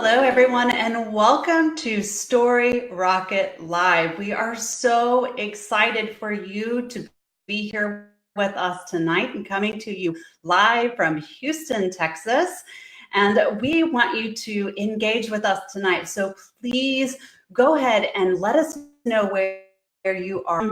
Hello, everyone, and welcome to Storyrocket Live. We are so excited for you to be here with us tonight and coming to you live from Houston, Texas. And we want you to engage with us tonight. So please go ahead and let us know where you are.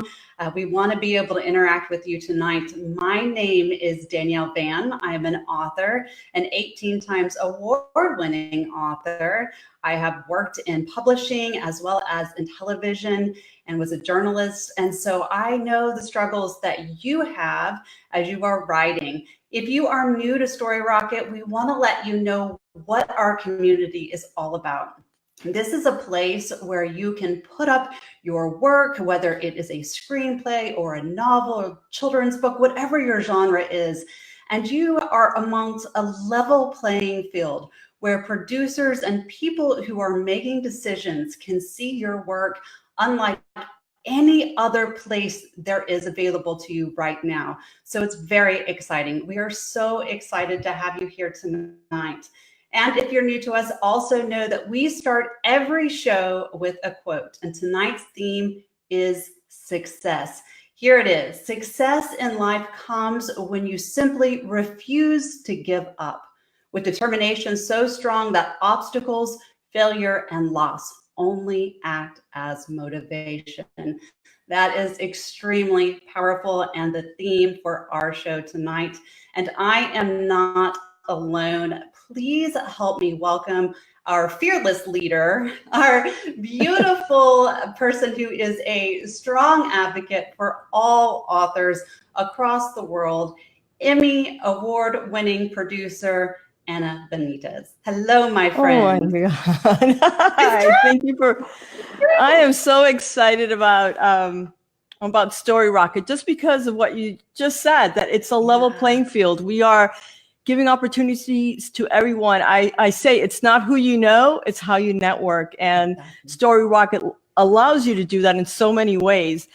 We want to be able to interact with you tonight. My name is Danielle Van. I'm an author, an 18 times award-winning author. I have worked in publishing as well as in television and was a journalist. And so I know the struggles that you have as you are writing. If you are new to Storyrocket, we want to let you know what our community is all about. This is a place where you can put up your work, whether it is a screenplay or a novel or children's book, whatever your genre is, and you are amongst a level playing field where producers and people who are making decisions can see your work unlike any other place there is available to you right now. So it's very exciting. We are so excited to have you here tonight. And if you're new to us, also know that we start every show with a quote. And tonight's theme is success. Here it is. Success in life comes when you simply refuse to give up, with determination so strong that obstacles, failure, and loss only act as motivation. That is extremely powerful and the theme for our show tonight. And I am not alone. Please help me welcome our fearless leader, our beautiful person who is a strong advocate for all authors across the world, Emmy award-winning producer, Anna Benitez. Hello, my friend. Oh my God. Hi, thank you for, I am so excited about Storyrocket just because of what you just said, that it's a level playing field. We are giving opportunities to everyone. I say it's not who you know, it's how you network. And Storyrocket allows you to do that in so many ways.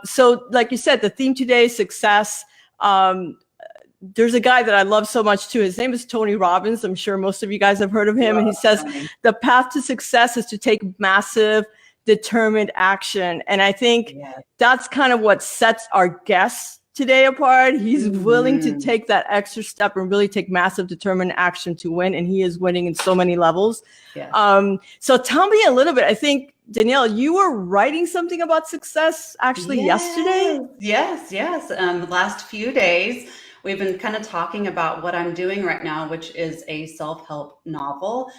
So like you said, the theme today is success. There's a guy that I love so much too. His name is Tony Robbins. I'm sure most of you guys have heard of him. And he says, the path to success is to take massive, determined action. And I think that's kind of what sets our guest today apart. He's willing to take that extra step and really take massive, determined action to win. And he is winning in so many levels. So tell me a little bit. I think, Danielle, you were writing something about success actually yesterday? Yes. The last few days, we've been kind of talking about what I'm doing right now, which is a self-help novel,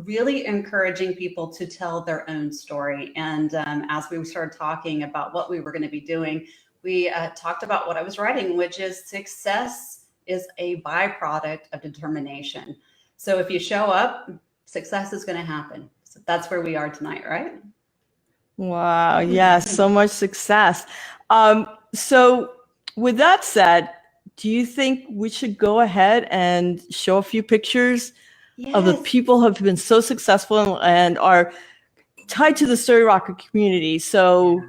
really encouraging people to tell their own story. And as we started talking about what we were going to be doing, we talked about what I was writing, which is success is a byproduct of determination. So if you show up, success is going to happen. So that's where we are tonight, right? Wow. Yes. So much success. So with that said, do you think we should go ahead and show a few pictures of the people who have been so successful and are tied to the Storyrocket community? So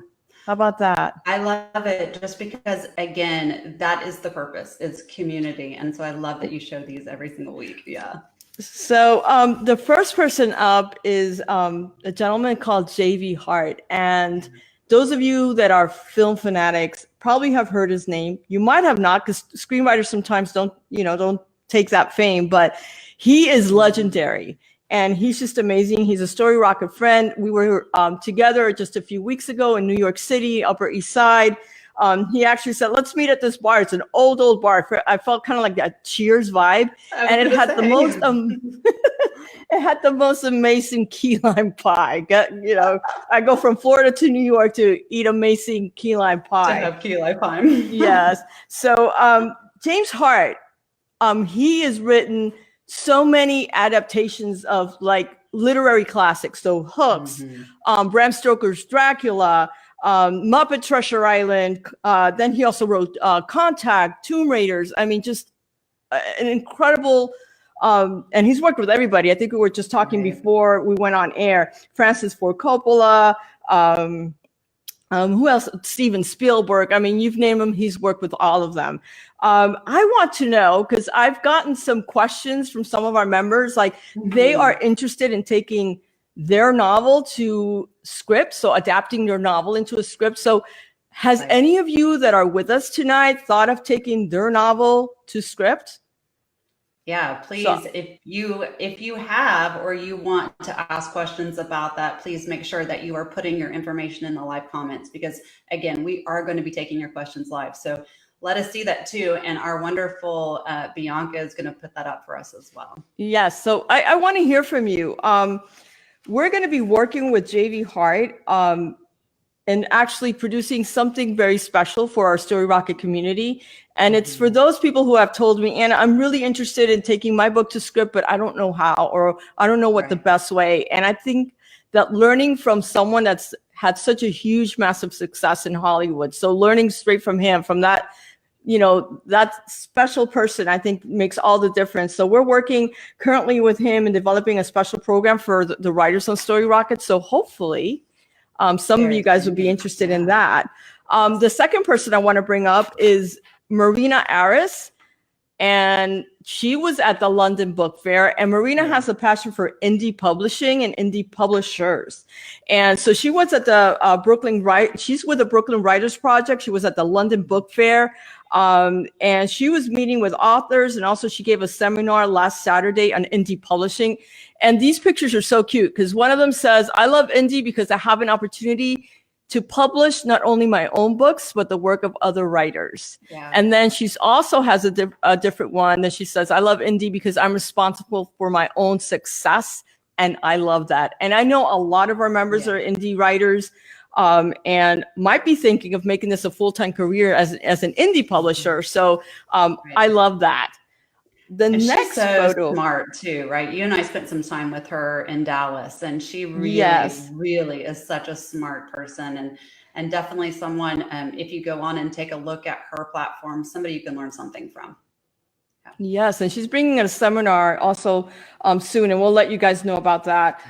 how about that? I love it just because, again, that is the purpose, is community. And so I love that you show these every single week. Yeah. So the first person up is a gentleman called J.V. Hart. And those of you that are film fanatics probably have heard his name. You might have not, because screenwriters sometimes don't take that fame, but he is legendary. And he's just amazing. He's a Storyrocket friend. We were together just a few weeks ago in New York City, Upper East Side. He actually said, let's meet at this bar. It's an old bar. I felt kind of like that Cheers vibe. And it had the most, it had the most amazing key lime pie. I go from Florida to New York to eat amazing key lime pie. To have key lime pie. Yes. So James Hart, he has written so many adaptations of like literary classics. So Hooks, Bram Stoker's Dracula, Muppet Treasure Island. Then he also wrote Contact, Tomb Raiders. I mean, just an incredible, and he's worked with everybody. I think we were just talking before we went on air. Francis Ford Coppola, Who else? Steven Spielberg. I mean, you've named him. He's worked with all of them. I want to know, because I've gotten some questions from some of our members, like they are interested in taking their novel to script, so adapting their novel into a script. So has any of you that are with us tonight thought of taking their novel to script? Yeah, please, if you have, or you want to ask questions about that, please make sure that you are putting your information in the live comments, because again, we are going to be taking your questions live. So let us see that too. And our wonderful Bianca is going to put that up for us as well. Yes. So I want to hear from you. We're going to be working with JV Hart and actually producing something very special for our Storyrocket community. And it's for those people who have told me, Anna, I'm really interested in taking my book to script, but I don't know how, or I don't know what the best way. And I think that learning from someone that's had such a huge, massive success in Hollywood, so learning straight from him, from that, you know, that special person, I think makes all the difference. So we're working currently with him and developing a special program for the writers on Storyrocket. So hopefully some of you guys would be interested in that. The second person I want to bring up is Marina Aris, and she was at the London Book Fair, and Marina has a passion for indie publishing and indie publishers. And so she was at the she's with the Brooklyn Writers Project. She was at the London Book Fair, and she was meeting with authors, and also she gave a seminar last Saturday on indie publishing. And these pictures are so cute, because one of them says, I love indie because I have an opportunity to publish not only my own books, but the work of other writers. Yeah. And then she's also has a different one that she says, I love indie because I'm responsible for my own success. And I love that. And I know a lot of our members are indie writers, and might be thinking of making this a full-time career as an indie publisher. So I love that. And next she's so photo. Smart too, right? You and I spent some time with her in Dallas, and she really is such a smart person, and definitely someone, if you go on and take a look at her platform, somebody you can learn something from. Yes, and she's bringing a seminar also soon, and we'll let you guys know about that.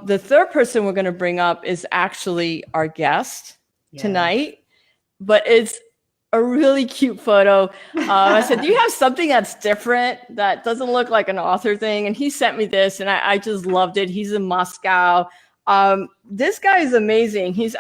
The third person we're going to bring up is actually our guest tonight, but it's a really cute photo. I said, do you have something that's different that doesn't look like an author thing? And he sent me this, and I just loved it. He's in Moscow. This guy is amazing. He's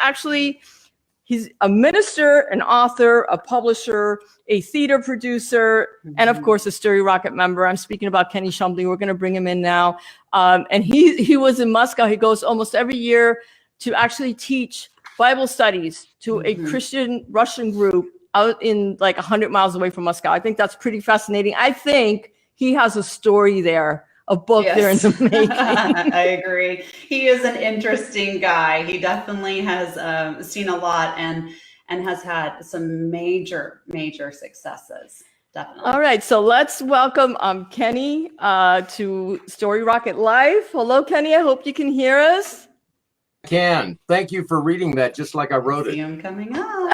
a minister, an author, a publisher, a theater producer, and of course a Storyrocket member. I'm speaking about Kenny Shumley. We're going to bring him in now. And he was in Moscow. He goes almost every year to actually teach Bible studies to a Christian Russian group out in like 100 miles away from Moscow. I think that's pretty fascinating. I think he has a story there, a book there in the making. I agree. He is an interesting guy. He definitely has seen a lot and has had some major successes. Definitely. All right, so let's welcome Kenny to Storyrocket Live. Hello, Kenny. I hope you can hear us. Can. Thank you for reading that just like I wrote it. See him coming up.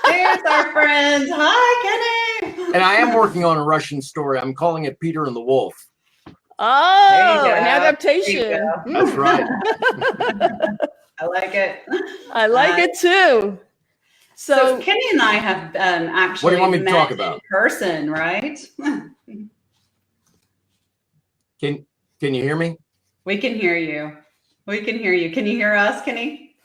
There's our friend. Hi, Kenny. And I am working on a Russian story. I'm calling it Peter and the Wolf. Oh, an adaptation. That's right. I like it. I like it too. So Kenny and I have actually what do you want me to talk met about? In person, right? Can you hear me? We can hear you. We can hear you. Can you hear us, Kenny?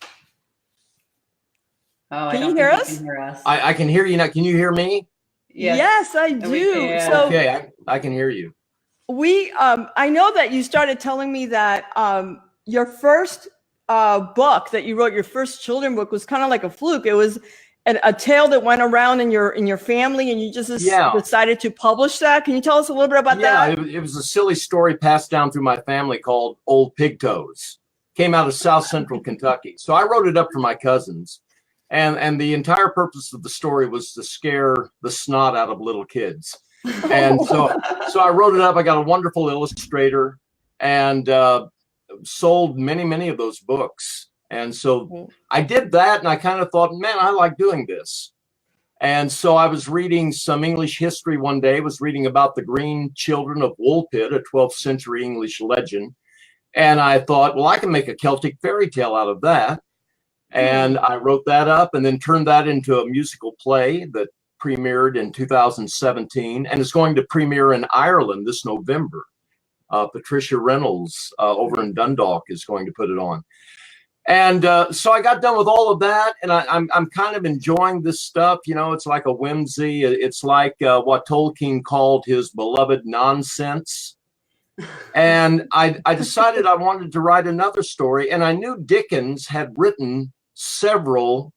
Oh, can you hear us? Can hear us. I can hear you now. Can you hear me? Yes, I do. So okay, I can hear you. I know that you started telling me that your first book that you wrote, your first children's book, was kind of like a fluke. It was a tale that went around in your family, and you just decided to publish that. Can you tell us a little bit about that? Yeah, it was a silly story passed down through my family called Old Pigtoes. Came out of South Central Kentucky. So I wrote it up for my cousins. And the entire purpose of the story was to scare the snot out of little kids. And so I wrote it up. I got a wonderful illustrator and sold many of those books. And so I did that, and I kind of thought, man, I like doing this. And so I was reading some English history one day, was reading about the Green Children of Woolpit, a 12th century English legend. And I thought, well, I can make a Celtic fairy tale out of that. And I wrote that up and then turned that into a musical play that premiered in 2017 and is going to premiere in Ireland this November. Patricia Reynolds over in Dundalk is going to put it on. And so I got done with all of that, and I'm kind of enjoying this stuff. You know, it's like a whimsy. It's like what Tolkien called his beloved nonsense. And I decided I wanted to write another story, and I knew Dickens had written several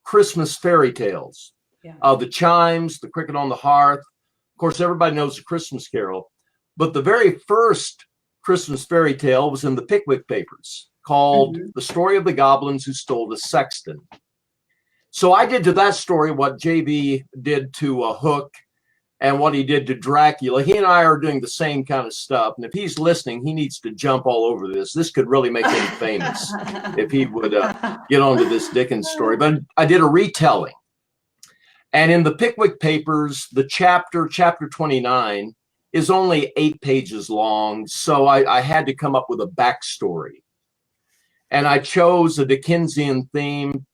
Christmas fairy tales. Yeah. The Chimes, The Cricket on the Hearth. Of course, everybody knows The Christmas Carol. But the very first Christmas fairy tale was in the Pickwick Papers, called The Story of the Goblins Who Stole the Sexton. So I did to that story what JB did to Hook and what he did to Dracula. He and I are doing the same kind of stuff. And if he's listening, he needs to jump all over this. This could really make him famous if he would get onto this Dickens story. But I did a retelling. And in the Pickwick Papers, the chapter 29, is only 8 pages long. So I had to come up with a backstory. And I chose a Dickensian theme,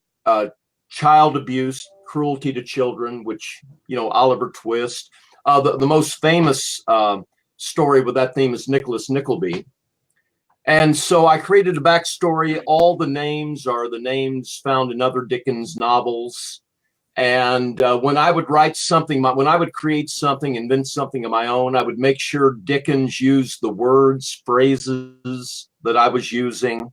child abuse, cruelty to children, which, you know, Oliver Twist. The most famous story with that theme is Nicholas Nickleby. And so I created a backstory. All the names are the names found in other Dickens novels. And when I would write something, when I would create something, invent something of my own, I would make sure Dickens used the words, phrases that I was using,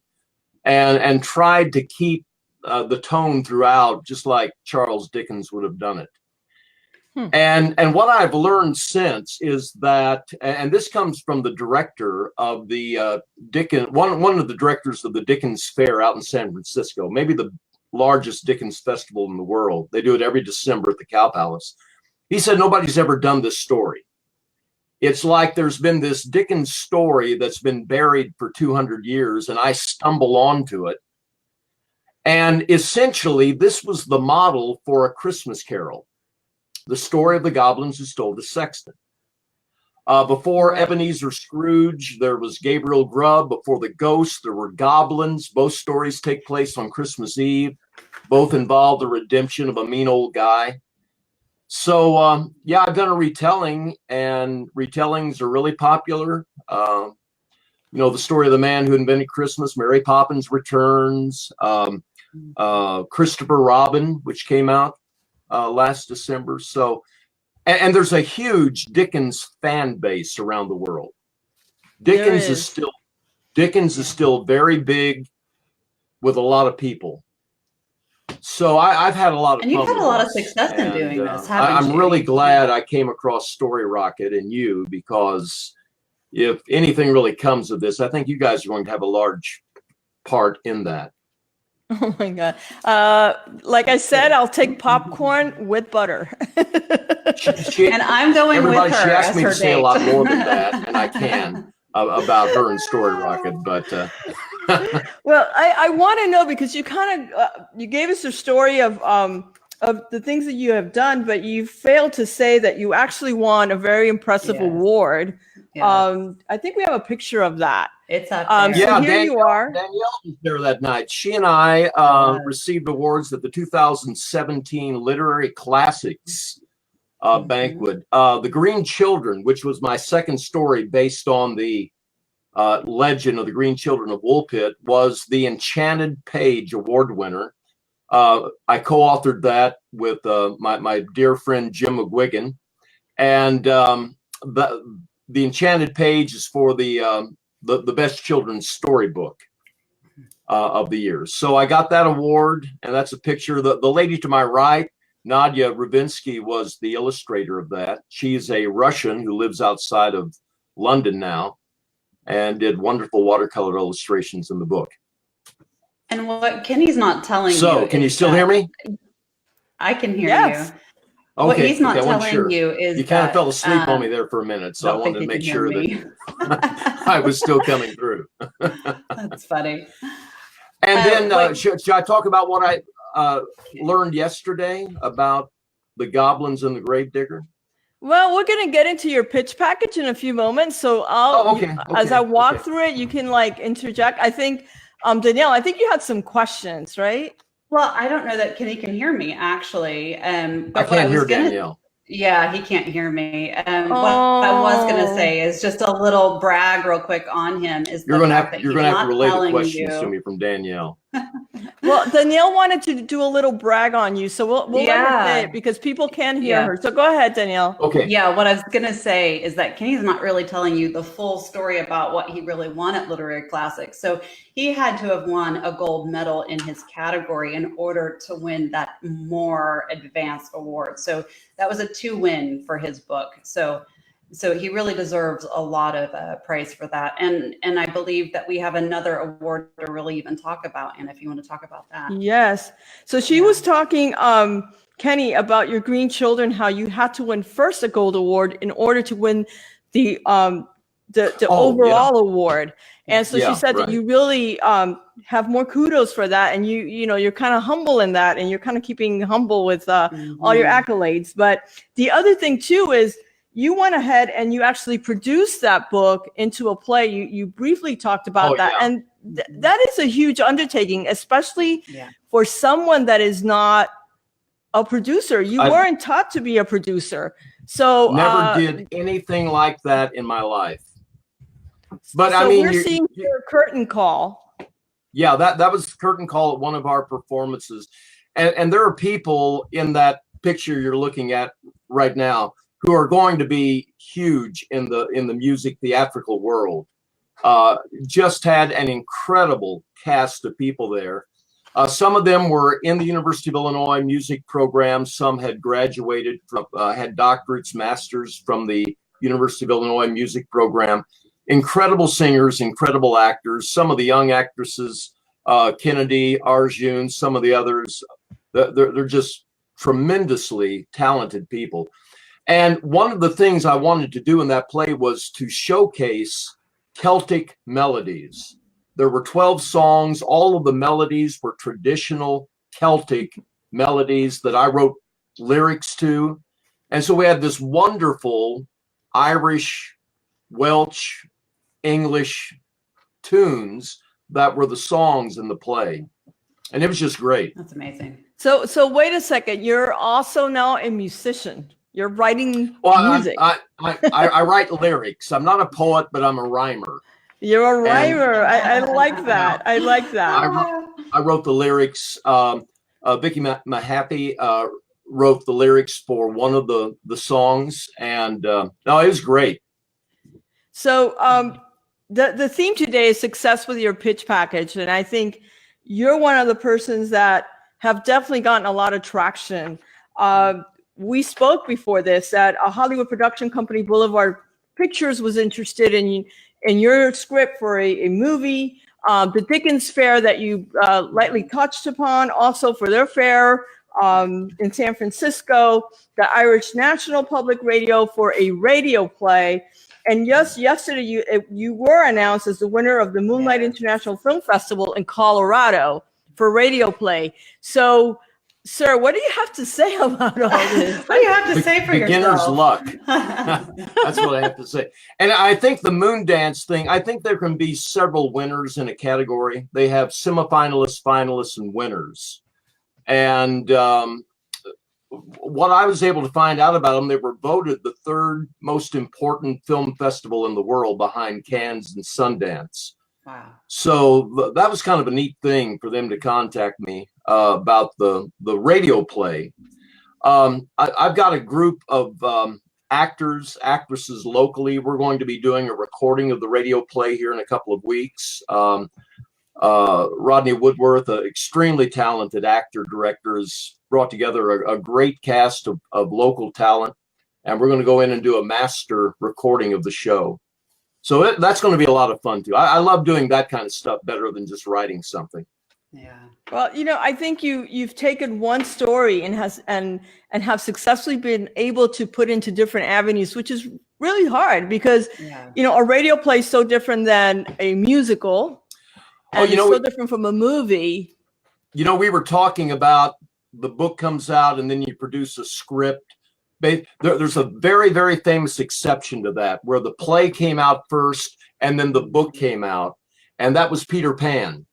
and tried to keep the tone throughout, just like Charles Dickens would have done it. And what I've learned since is that, and this comes from the director of the Dickens, one of the directors of the Dickens Fair out in San Francisco, maybe the largest Dickens festival in the world. They do it every December at the Cow Palace. He said nobody's ever done this story. It's like there's been this Dickens story that's been buried for 200 years, and I stumble onto it. And essentially, this was the model for A Christmas Carol, the story of the goblins who stole the sexton. Before Ebenezer Scrooge, there was Gabriel Grubb. Before the Ghost, there were goblins. Both stories take place on Christmas Eve. Both involve the redemption of a mean old guy. So, yeah, I've done a retelling, and retellings are really popular. You know, the story of the man who invented Christmas, Mary Poppins Returns, Christopher Robin, which came out last December. So, and there's a huge Dickens fan base around the world. Dickens is still very big with a lot of people. So I've had a lot of, and you've had a lot of success in doing this, haven't I'm you? really glad I came across Storyrocket and you, because if anything really comes of this, I think you guys are going to have a large part in that. Oh my God. Like I said, I'll take popcorn with butter. And I'm going with her. She asked me to say a lot date. more than that, and I can about her and Storyrocket, but well, I want to know, because you kind of you gave us a story of the things that you have done, but you failed to say that you actually won a very impressive award. Yes. I think we have a picture of that. It's up there. So yeah, here you are. Danielle was there that night. She and I received awards at the 2017 Literary Classics banquet. The Green Children, which was my second story based on the legend of the Green Children of Woolpit, was the Enchanted Page Award winner. I co-authored that with my dear friend Jim McGuigan, and the Enchanted Page is for the best children's storybook of the year. So I got that award, and that's a picture. The lady to my right, Nadia Rubinsky, was the illustrator of that. She's a Russian who lives outside of London now, and did wonderful watercolor illustrations in the book. And what Kenny's not telling you. So, can you still hear me? I can hear Yes. you. What Okay, he's not okay, I wasn't telling sure. you is You kind of that, fell asleep on me there for a minute, so I don't think wanted to you make can sure hear that I was still coming through. That's funny. And then, wait. should I talk about what I learned yesterday about the goblins and the gravedigger? Well, we're going to get into your pitch package in a few moments. So as I walk through it, you can like interject. I think, Danielle, I think you had some questions, right? Well, I don't know that Kenny can hear me actually. I But what I can't was hear gonna, Danielle. yeah, he can't hear me. What I was gonna Oh. say is just a little brag real quick on him is You're the gonna fact have that you're he's gonna have to not relay the telling questions to you. me from Danielle. Well, Danielle wanted to do a little brag on you, so we'll let her say Yeah. it because people can hear Yeah. her. So go ahead, Danielle. Okay. Yeah, what I was going to say is that Kenny's not really telling you the full story about what he really won at Literary Classics. So he had to have won a gold medal in his category in order to win that more advanced award. So that was a 2-win for his book. So he really deserves a lot of praise for that. And I believe that we have another award to really even talk about. And if you want to talk about that. Yes. So she Yeah. was talking, Kenny, about your green children, how you had to win first a gold award in order to win the Oh, overall award. And so she Yeah, said that right. you really have more kudos for that, and you're kind of humble in that, and you're kind of keeping humble with all your accolades. But the other thing too is you went ahead and you actually produced that book into a play. You briefly talked about Oh, that, yeah. and that is a huge undertaking, especially Yeah. for someone that is not a producer. You I- weren't taught to be a producer, so Never did anything like that in my life. But so I mean, we're seeing your curtain call. yeah, that was curtain call at one of our performances, and there are people in that picture you're looking at right now who are going to be huge in the music theatrical world. Just had an incredible cast of people there. Some of them were in the University of Illinois music program. Some had graduated, had doctorates, masters from the University of Illinois music program. Incredible singers, incredible actors. Some of the young actresses, Kennedy, Arjun, some of the others, they're just tremendously talented people. And one of the things I wanted to do in that play was to showcase Celtic melodies. There were 12 songs. All of the melodies were traditional Celtic melodies that I wrote lyrics to. And so we had this wonderful Irish, Welsh, English tunes that were the songs in the play. And it was just great. That's amazing. So wait a second. You're also now a musician. You're writing music. I write lyrics. I'm not a poet, but I'm a rhymer. You're a rhymer. I like that. I like that. I wrote the lyrics. Vicky Mahaffey wrote the lyrics for one of the songs, and no, it was great. So the theme today is success with your pitch package, and I think you're one of the persons that have definitely gotten a lot of traction. We spoke before this that a Hollywood production company, Boulevard Pictures, was interested in your script for a movie. The Dickens Fair that you lightly touched upon, also for their fair in San Francisco, the Irish National Public Radio for a radio play. And yes, yesterday you were announced as the winner of the Moonlight International Film Festival in Colorado for radio play. So, sir, what do you have to say about all this? What do you have to say for Beginner's yourself? luck. That's what I have to say. And I think the moon dance thing, I think there can be several winners in a category. They have semifinalists, finalists, and winners. And what I was able to find out about them, they were voted the third most important film festival in the world behind Cannes and Sundance. Wow. So that was kind of a neat thing for them to contact me about the radio play. I've got a group of actors, actresses locally. We're going to be doing a recording of the radio play here in a couple of weeks. Rodney Woodworth, an extremely talented actor director, has brought together a great cast of local talent, and we're going to go in and do a master recording of the show. So that's going to be a lot of fun too. I love doing that kind of stuff better than just writing something. Yeah. Well, I think you've taken one story and have successfully been able to put into different avenues, which is really hard because a radio play is so different than a musical, and it's so different from a movie. We were talking about the book comes out and then you produce a script. There's a very, very famous exception to that where the play came out first and then the book came out, and that was Peter Pan.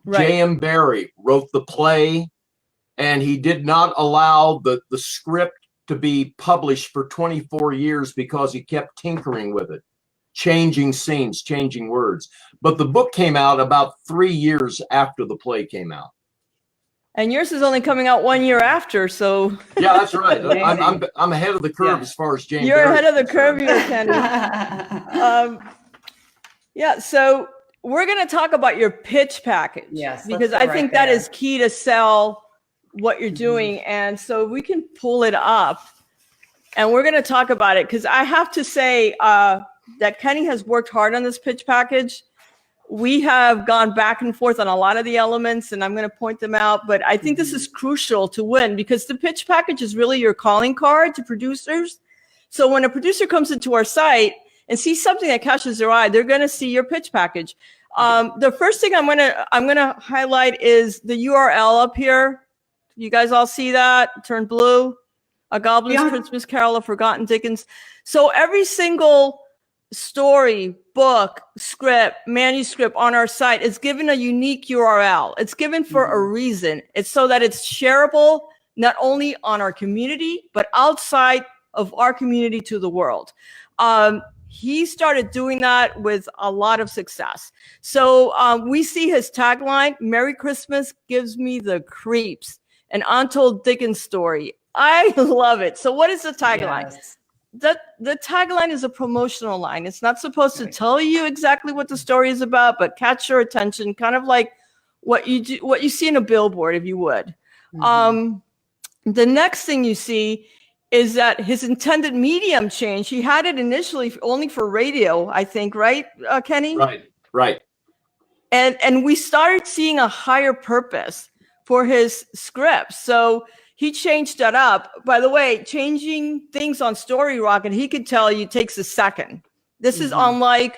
Right. J.M. Barrie wrote the play and he did not allow the script to be published for 24 years because he kept tinkering with it, changing scenes, changing words. But the book came out about 3 years after the play came out. And yours is only coming out 1 year after, so. Yeah, that's right. I'm ahead of the curve as far as Jane. You're Barrett's ahead of the concerned. curve here, Kenny. Yeah, so we're going to talk about your pitch package. Yes, because I think that is key to sell what you're doing. And so we can pull it up and we're going to talk about it, because I have to say that Kenny has worked hard on this pitch package. We have gone back and forth on a lot of the elements, and I'm going to point them out. But I think this is crucial to win, because the pitch package is really your calling card to producers. So when a producer comes into our site and sees something that catches their eye, they're going to see your pitch package. The first thing I'm gonna highlight is the URL up here. You guys all see that? Turn blue. A Goblin's Christmas Carol, a Forgotten Dickens. So every single story, book, script, manuscript on our site is given a unique URL. It's given for a reason. It's so that it's shareable, not only on our community, but outside of our community to the world. He started doing that with a lot of success. So we see his tagline, "Merry Christmas gives me the creeps, an untold Dickens story." I love it. So what is the tagline? Yes. The tagline is a promotional line. It's not supposed to tell you exactly what the story is about, but catch your attention, kind of like what you see in a billboard, if you would. The next thing you see is that his intended medium changed. He had it initially only for radio, I think, right, Kenny? Right. And we started seeing a higher purpose for his scripts. So he changed that up. By the way, changing things on Storyrocket, he could tell you takes a second. This is unlike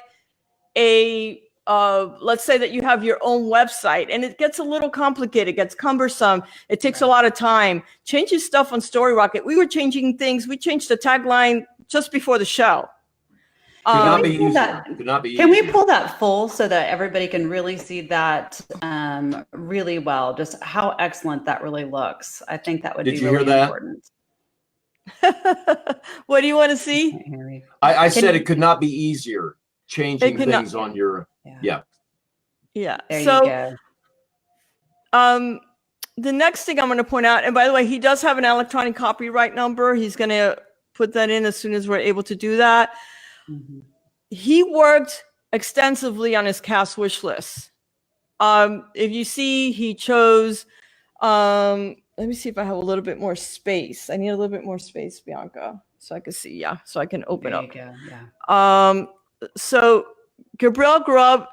a, let's say that you have your own website and it gets a little complicated, gets cumbersome. It takes a lot of time. Changing stuff on Storyrocket. We were changing things. We changed the tagline just before the show. Could not be easier. Can we pull that full so that everybody can really see that really well? Just how excellent that really looks. I think that would be really important. What do you want to see? I said it could not be easier changing things on your. Yeah. There you go. The next thing I'm going to point out, and by the way, he does have an electronic copyright number. He's going to put that in as soon as we're able to do that. He worked extensively on his cast wish list. If you see, he chose, let me see if I have a little bit more space. I need a little bit more space, Bianca, so I can see. Yeah, so I can open up. So Gabriel Grubb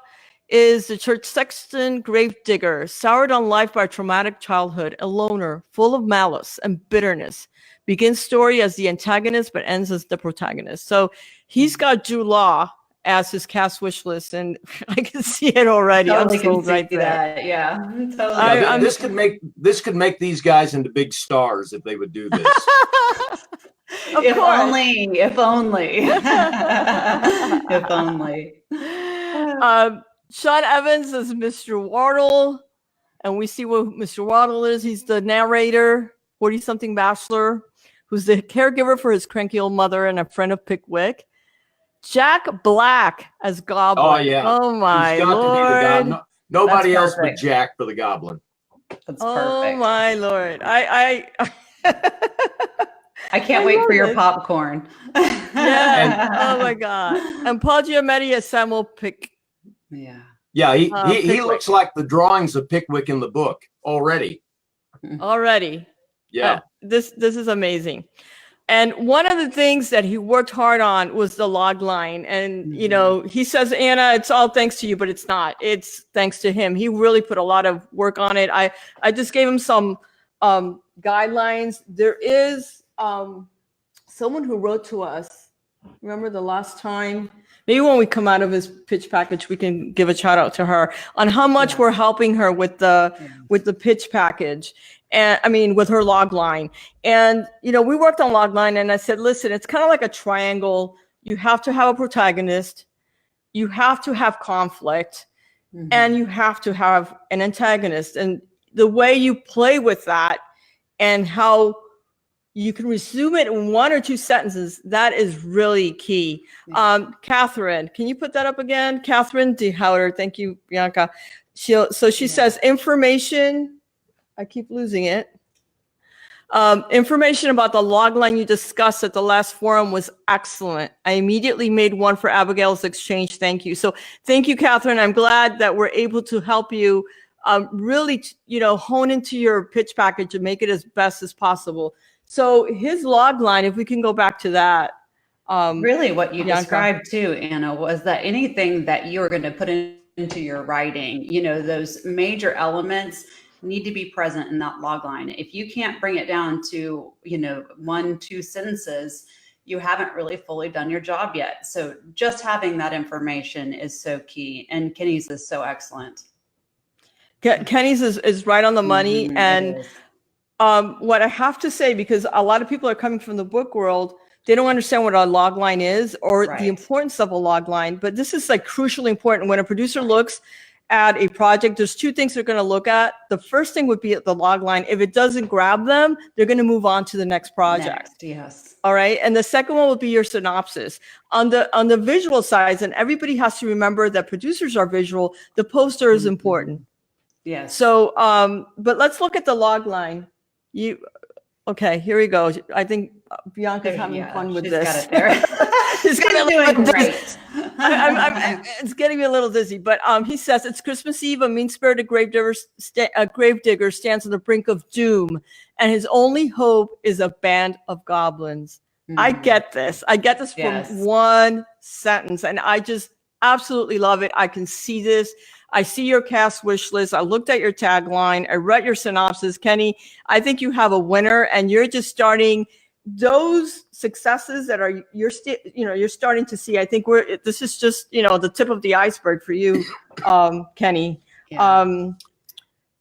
is the church sexton gravedigger, soured on life by a traumatic childhood, a loner, full of malice and bitterness. Begins story as the antagonist, but ends as the protagonist. So he's got Jude Law as his cast wish list, and I can see it already. Totally I'm sold right there. That. Yeah, totally. This could make these guys into big stars if they would do this. If only. If only. Sean Evans is Mr. Wardle, and we see what Mr. Wardle is. He's the narrator, 40-something bachelor, who's the caregiver for his cranky old mother and a friend of Pickwick. Jack Black as Goblin. Oh, yeah. Oh, my Lord. Nobody else but Jack for the Goblin. That's perfect. Oh, my Lord. I can't wait for your popcorn. Yeah. Oh, my God. And Paul Giamatti as Samuel Pick. Yeah, he looks like the drawings of Pickwick in the book already. Yeah. This is amazing. And one of the things that he worked hard on was the log line. And, you know, he says, Anna, it's all thanks to you, but it's not. It's thanks to him. He really put a lot of work on it. I just gave him some guidelines. There is someone who wrote to us. Remember the last time? Maybe when we come out of his pitch package, we can give a shout out to her on how much we're helping her with the pitch package. And I mean, with her log line. And, you know, we worked on log line and I said, listen, it's kind of like a triangle. You have to have a protagonist. You have to have conflict and you have to have an antagonist. And the way you play with that and how you can resume it in 1 or 2 sentences. That is really key. Catherine, can you put that up again? Catherine DeHouder. Thank you, Bianca. She says information. I keep losing it. Information about the logline you discussed at the last forum was excellent. I immediately made one for Abigail's exchange. Thank you. So thank you, Catherine. I'm glad that we're able to help you really, hone into your pitch package and make it as best as possible. So his log line, if we can go back to that. Really what you Bianca. described too, Anna, was that anything that you are going to put into your writing, those major elements need to be present in that log line. If you can't bring it down to, 1, 2 sentences, you haven't really fully done your job yet. So just having that information is so key. And Kenny's is so excellent. Kenny's is right on the money. And what I have to say, because a lot of people are coming from the book world, they don't understand what a log line is or the importance of a log line. But this is like crucially important. When a producer looks at a project, there's 2 things they're going to look at. The first thing would be at the log line. If it doesn't grab them, they're going to move on to the next project. Yes. All right. And the second one would be your synopsis. On the visual side, and everybody has to remember that producers are visual, the poster is important. Yes. So, but let's look at the log line. Okay, here we go. I think Bianca's having fun with this. Got it there. It's doing great. It's getting me a little dizzy, but he says it's Christmas Eve. A mean-spirited gravedigger stands on the brink of doom, and his only hope is a band of goblins. I get this. I get this from one sentence, and I just absolutely love it. I can see this. I see your cast wish list. I looked at your tagline. I read your synopsis. Kenny, I think you have a winner, and you're just starting those successes that are you're starting to see. I think this is just the tip of the iceberg for you, Kenny. Yeah. And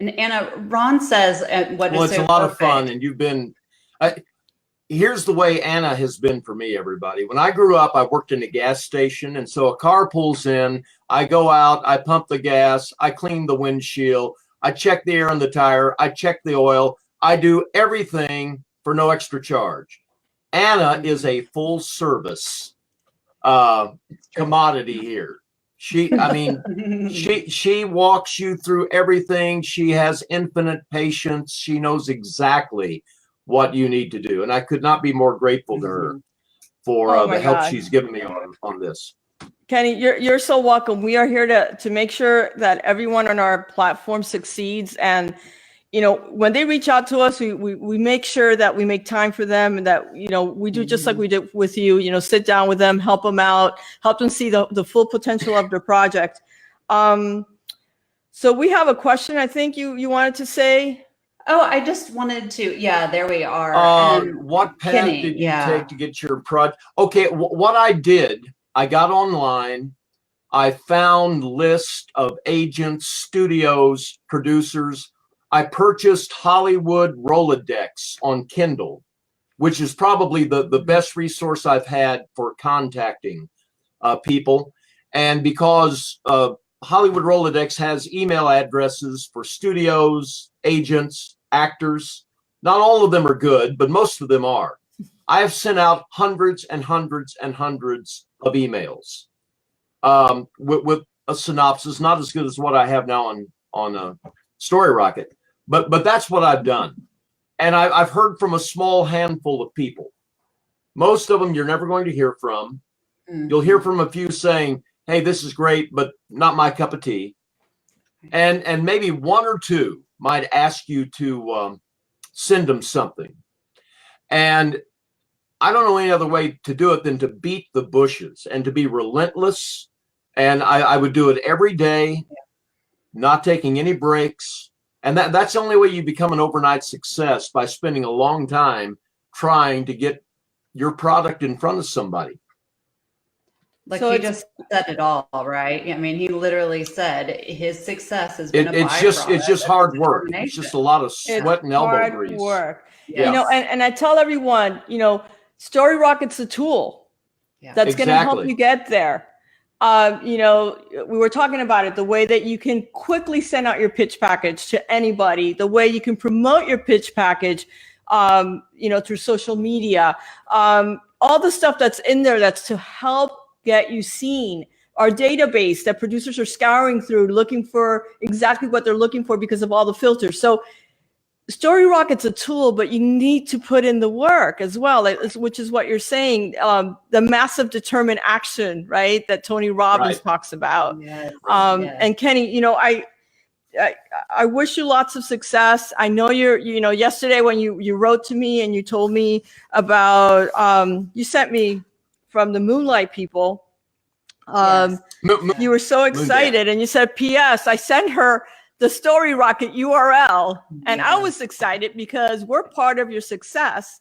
Anna, Ron says, it's a lot of fun, and you've been. Here's the way Anna has been for me, everybody. When I grew up, I worked in a gas station, and so a car pulls in, I go out, I pump the gas, I clean the windshield, I check the air on the tire, I check the oil, I do everything for no extra charge. Anna is a full service commodity here. She walks you through everything. She has infinite patience. She knows exactly what you need to do. And I could not be more grateful to her for the help she's given me on this. Kenny, you're so welcome. We are here to make sure that everyone on our platform succeeds. And, when they reach out to us, we make sure that we make time for them, and that, we do just like we did with you, sit down with them, help them out, help them see the full potential of their project. So we have a question, I think you wanted to say. Oh, I just wanted to, there we are. What path did you take to get your project? Okay, what I did, I got online, I found list of agents, studios, producers. I purchased Hollywood Rolodex on Kindle, which is probably the best resource I've had for contacting people. And because Hollywood Rolodex has email addresses for studios, agents, actors. Not all of them are good, but most of them are. I have sent out hundreds and hundreds and hundreds of emails with a synopsis, not as good as what I have now on Storyrocket, but that's what I've done. And I've heard from a small handful of people. Most of them you're never going to hear from. You'll hear from a few saying, hey, this is great, but not my cup of tea. And maybe 1 or 2 might ask you to send them something. And I don't know any other way to do it than to beat the bushes and to be relentless. And I would do it every day, not taking any breaks. And that's the only way you become an overnight success, by spending a long time trying to get your product in front of somebody. Like, so he just said it all, right? I mean, he literally said his success has been it's just hard work. It's just a lot of sweat and elbow grease. Work. Yeah. And I tell everyone, Storyrocket's a tool that's going to help you get there. You know, we were talking about it, the way that you can quickly send out your pitch package to anybody, the way you can promote your pitch package, you know, through social media, all the stuff that's in there that's to help get you seen. Our database that producers are scouring through, looking for exactly what they're looking for because of all the filters. So Storyrocket's a tool, but you need to put in the work as well, which is what you're saying. The massive determined action, right, that Tony Robbins talks about. Yes, And Kenny, you know, I wish you lots of success. I know you know, yesterday when you wrote to me and you told me about, you sent me from the Moonlight people. You were so excited and you said, P.S. I sent her the Storyrocket URL. And I was excited because we're part of your success.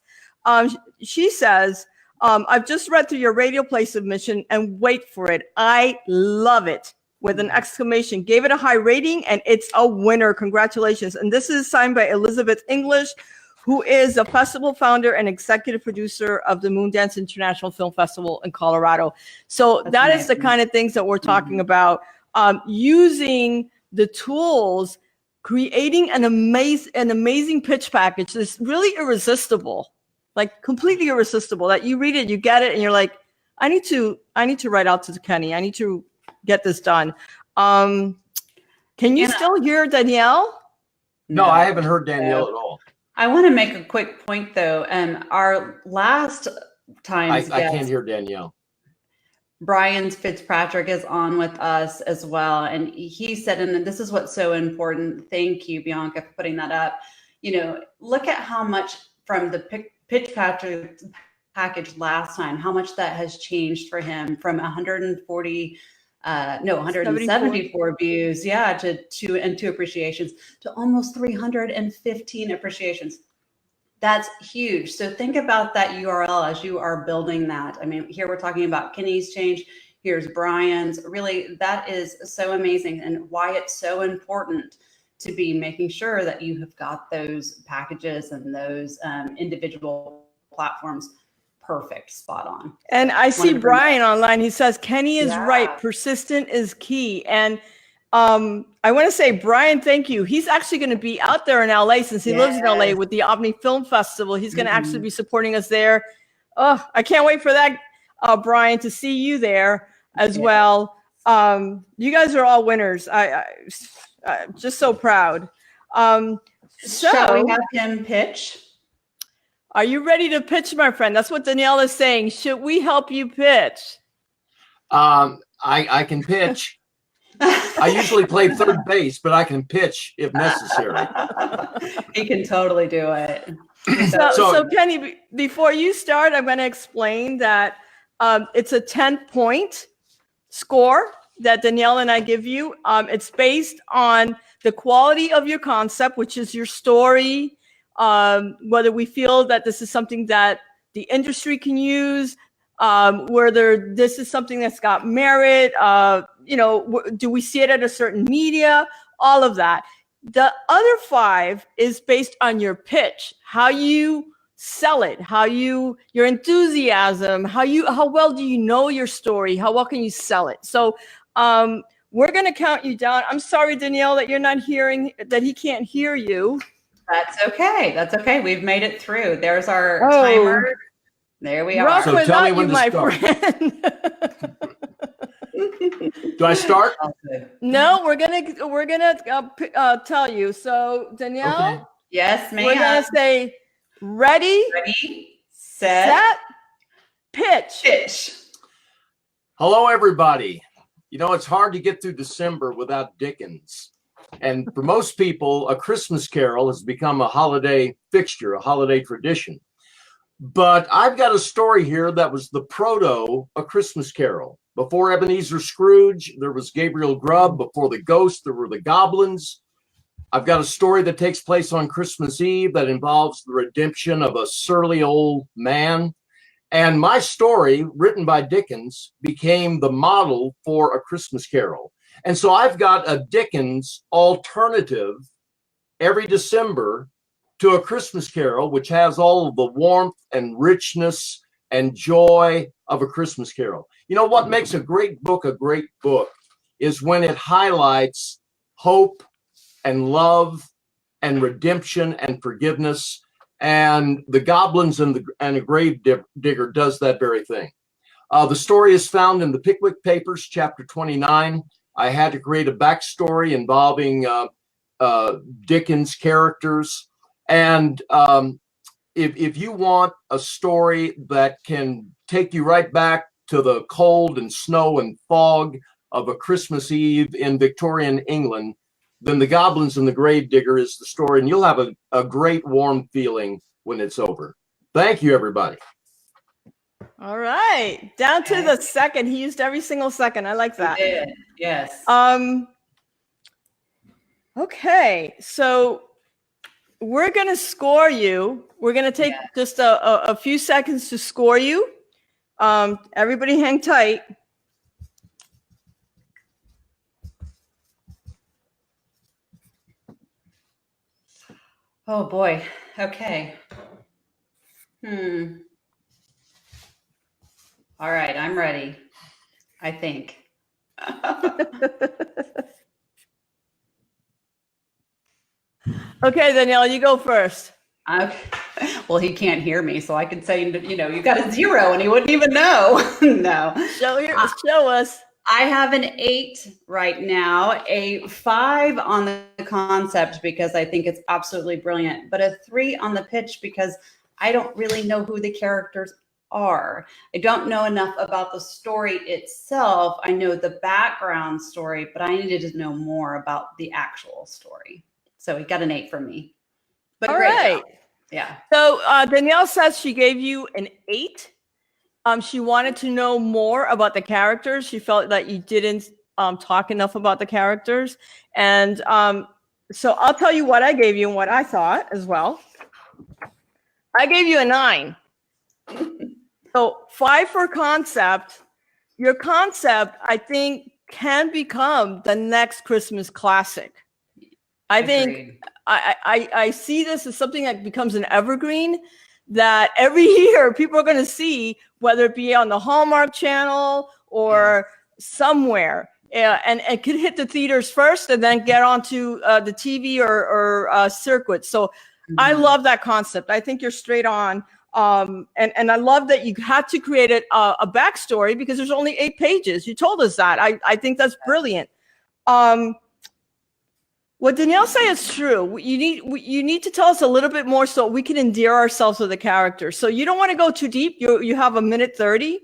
She says, I've just read through your radio play submission and wait for it. I love it, with an exclamation. Gave it a high rating and it's a winner. Congratulations. And this is signed by Elizabeth English, who is the festival founder and executive producer of the Moondance International Film Festival in Colorado. So that's amazing. Is the kind of things that we're talking about. Using the tools, creating an amazing pitch package that's really irresistible, like completely irresistible, that you read it, you get it, and you're like, I need to write out to Kenny. I need to get this done. Can you still hear Danielle? No, I haven't heard Danielle at all. I want to make a quick point though. Our last time I can't hear Danielle. Brian Fitzpatrick is on with us as well. And he said, and this is what's so important. Thank you, Bianca, for putting that up. You know, look at how much from the pitch package last time, how much that has changed for him from 174 views, to two appreciations to almost 315 appreciations. That's huge. So think about that URL as you are building that. I mean, here we're talking about Kenny's change. Here's Brian's. Really, that is so amazing, and why it's so important to be making sure that you have got those packages and those individual platforms perfect, spot on. And I see Brian online. He says, Kenny is right. Persistent is key. And I want to say, Brian, thank you. He's actually going to be out there in LA since he lives in LA with the Omni Film Festival. He's going to actually be supporting us there. Oh, I can't wait for that, Brian, to see you there as well. You guys are all winners. I'm just so proud. Shall we have him pitch? Are you ready to pitch, my friend? That's what Danielle is saying. Should we help you pitch? I can pitch. I usually play third base, but I can pitch if necessary. He can totally do it. So Kenny, before you start, I'm going to explain that it's a 10-point score that Danielle and I give you. It's based on the quality of your concept, which is your story, whether we feel that this is something that the industry can use, whether this is something that's got merit, you know, do we see it at a certain media, all of that. The other 5 is based on your pitch, how you sell it, your enthusiasm, how well do you know your story, how well can you sell it. So we're going to count you down. I'm sorry, Danielle, that you're not hearing, that he can't hear you. That's okay. That's okay. We've made it through. There's our timer. There we are. Rock so tell me when you, my friend. Do I start? No, we're gonna tell you. So Danielle, okay. Yes, ma'am. We're gonna say ready, set, pitch. Hello, everybody. You know, it's hard to get through December without Dickens. And for most people, A Christmas Carol has become a holiday fixture, a holiday tradition. But I've got a story here that was the proto A Christmas Carol. Before Ebenezer Scrooge, there was Gabriel Grubb. Before the Ghost, there were the Goblins. I've got a story that takes place on Christmas Eve that involves the redemption of a surly old man. And my story, written by Dickens, became the model for A Christmas Carol. And so I've got a Dickens alternative every December to A Christmas Carol, which has all of the warmth and richness and joy of A Christmas Carol. You know what makes a great book is when it highlights hope and love and redemption and forgiveness. And The Goblins and a Grave Digger does that very thing. The story is found in the Pickwick Papers, chapter 29. I had to create a backstory involving Dickens' characters. And if you want a story that can take you right back to the cold and snow and fog of a Christmas Eve in Victorian England, then The Goblins and the Grave Digger is the story, and you'll have a great warm feeling when it's over. Thank you, everybody. All right, down to the second. He used every single second. I like that. He did. Yes. Okay, so we're gonna score you. We're gonna take just a few seconds to score you. Everybody hang tight. Oh boy. Okay. All right, I'm ready. I think. Okay, Danielle, you go first. Well, he can't hear me, so I could say, you know, you got a 0 and he wouldn't even know. No. Show us. I have an 8 right now, a 5 on the concept because I think it's absolutely brilliant, but a 3 on the pitch because I don't really know who the characters are. I don't know enough about the story itself. I know the background story, but I needed to know more about the actual story. So he got an 8 from me. But all great right. job. Yeah. So Danielle says she gave you an 8. She wanted to know more about the characters. She felt that you didn't talk enough about the characters. And so I'll tell you what I gave you and what I thought as well. I gave you a 9. So 5 for concept. Your concept, I think, can become the next Christmas classic. I think I see this as something that becomes an evergreen that every year people are going to see, whether it be on the Hallmark Channel or somewhere. And it could hit the theaters first and then get onto the TV or circuit. So I love that concept. I think you're straight on. And I love that you had to create a backstory because there's only 8 pages. You told us that. I think that's brilliant. What Danielle said is true. You need to tell us a little bit more so we can endear ourselves with the character. So you don't want to go too deep. You have a minute 30.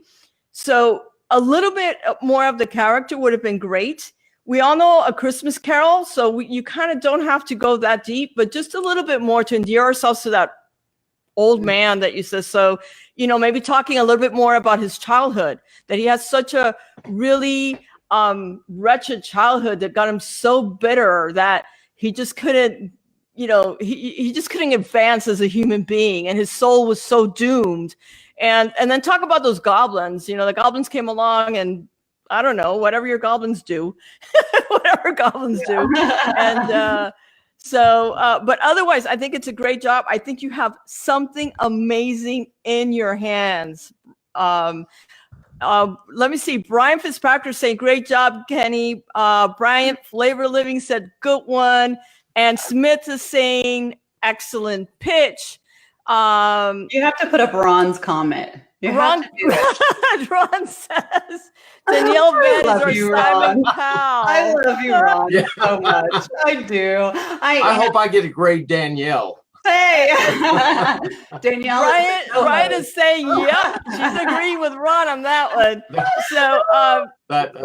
So a little bit more of the character would have been great. We all know A Christmas Carol, so you kind of don't have to go that deep, but just a little bit more to endear ourselves to that old man that you said. So, you know, maybe talking a little bit more about his childhood, that he has such a really wretched childhood that got him so bitter that he just couldn't, you know, he just couldn't advance as a human being, and his soul was so doomed. And then talk about those goblins. You know, the goblins came along and I don't know, whatever your goblins do, whatever goblins do. And but otherwise, I think it's a great job. I think you have something amazing in your hands. Let me see. Brian Fitzpatrick saying, great job, Kenny. Bryant Flavor Living said, good one. And Smith is saying, excellent pitch. You have to put a bronze comment. Ron says, Danielle Van or Simon Powell. I love you, Ron, so much. I do. I hope I get a great Danielle. Hey, Danielle. Ryan is saying, yep, she's agreeing with Ron on that one. So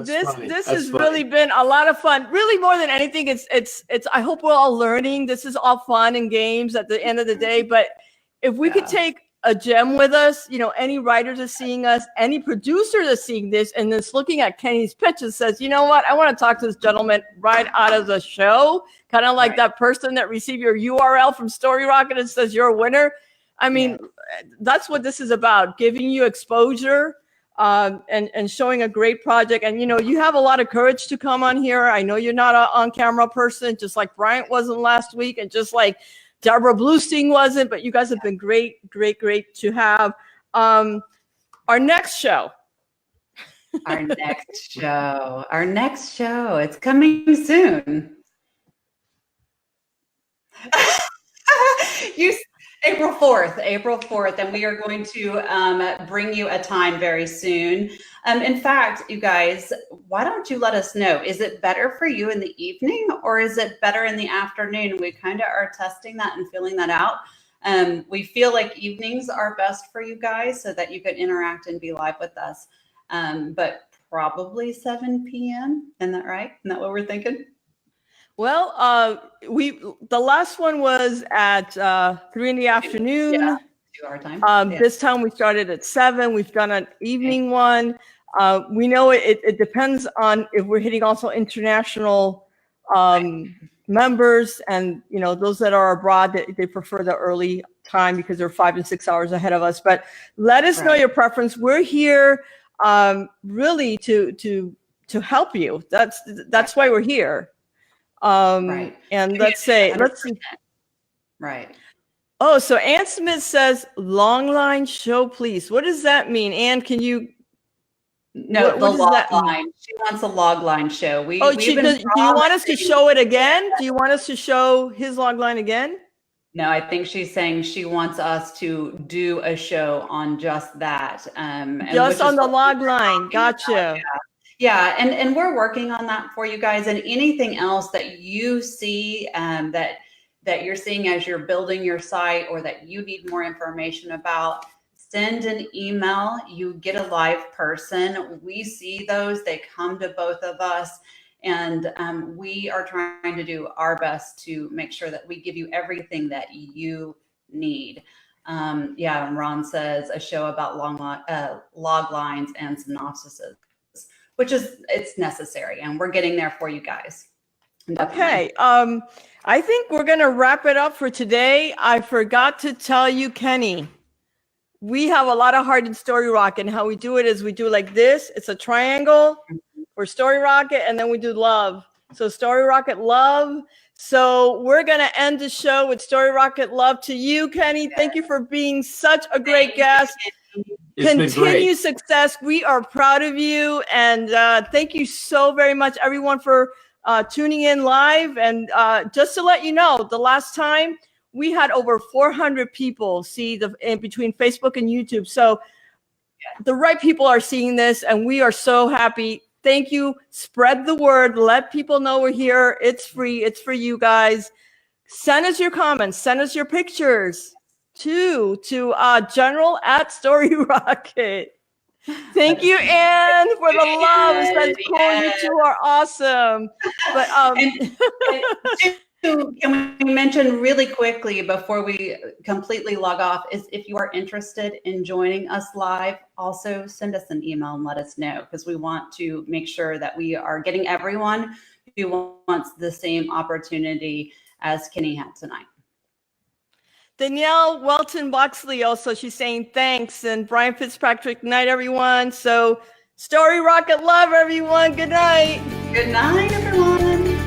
this has really been a lot of fun. Really, more than anything, it's. I hope we're all learning. This is all fun and games at the end of the day. But if we could take a gem with us, you know, any writers are seeing us, any producer that's seeing this, and that's looking at Kenny's pitch and says, you know what, I want to talk to this gentleman right out of the show, kind of like that person that received your URL from Storyrocket and says you're a winner. I mean, that's what this is about, giving you exposure and showing a great project. And, you know, you have a lot of courage to come on here. I know you're not an on-camera person, just like Bryant wasn't last week, and just like Deborah Bluestein wasn't, but you guys have been great to have. Our next show. Our next show. It's coming soon. you April 4th, and we are going to bring you a time very soon. In fact, you guys, why don't you let us know? Is it better for you in the evening or is it better in the afternoon? We kind of are testing that and feeling that out. We feel like evenings are best for you guys so that you can interact and be live with us. But probably 7 p.m. Isn't that right? Isn't that what we're thinking? Well, the last one was at 3 in the afternoon. Yeah, 2 hour time. This time we started at 7. We've done an evening one. We know it depends on if we're hitting also international members, and those that are abroad, they prefer the early time because they're 5 and 6 hours ahead of us. But let us know your preference. We're here really to help you. That's why we're here. And let's see. Right. Oh, so Ann Smith says, long line show, please. What does that mean? Ann, can you? No, the log line. She wants a log line show. Do you want us to show it again? Do you want us to show his log line again? No, I think she's saying she wants us to do a show on just that. Just on the log line. Gotcha. Yeah, and we're working on that for you guys. And anything else that you see that you're seeing as you're building your site or that you need more information about, send an email. You get a live person. We see those. They come to both of us. And we are trying to do our best to make sure that we give you everything that you need. Yeah, and Ron says a show about log lines and synopsises, which it's necessary, and we're getting there for you guys. Okay. I think we're going to wrap it up for today. I forgot to tell you, Kenny, we have a lot of heart in Storyrocket, and how we do it is we do like this. It's a triangle for Storyrocket, and then we do love. So Storyrocket love. So we're going to end the show with Storyrocket love to you, Kenny. Thank you for being such a great guest. Continue success. We are proud of you. And thank you so very much, everyone, for tuning in live. And just to let you know, the last time we had over 400 people see in between Facebook and YouTube. So the right people are seeing this, and we are so happy. Thank you. Spread the word. Let people know we're here. It's free. It's for you guys. Send us your comments. Send us your pictures to general@Storyrocket. Thank you, Ann, for the love. That's cool. You two are awesome. But can we mention really quickly before we completely log off is if you are interested in joining us live, also send us an email and let us know, because we want to make sure that we are getting everyone who wants the same opportunity as Kenny had tonight. Danielle Welton-Boxley also, she's saying thanks. And Brian Fitzpatrick, night, everyone. So Storyrocket love, everyone. Good night. Good night, everyone.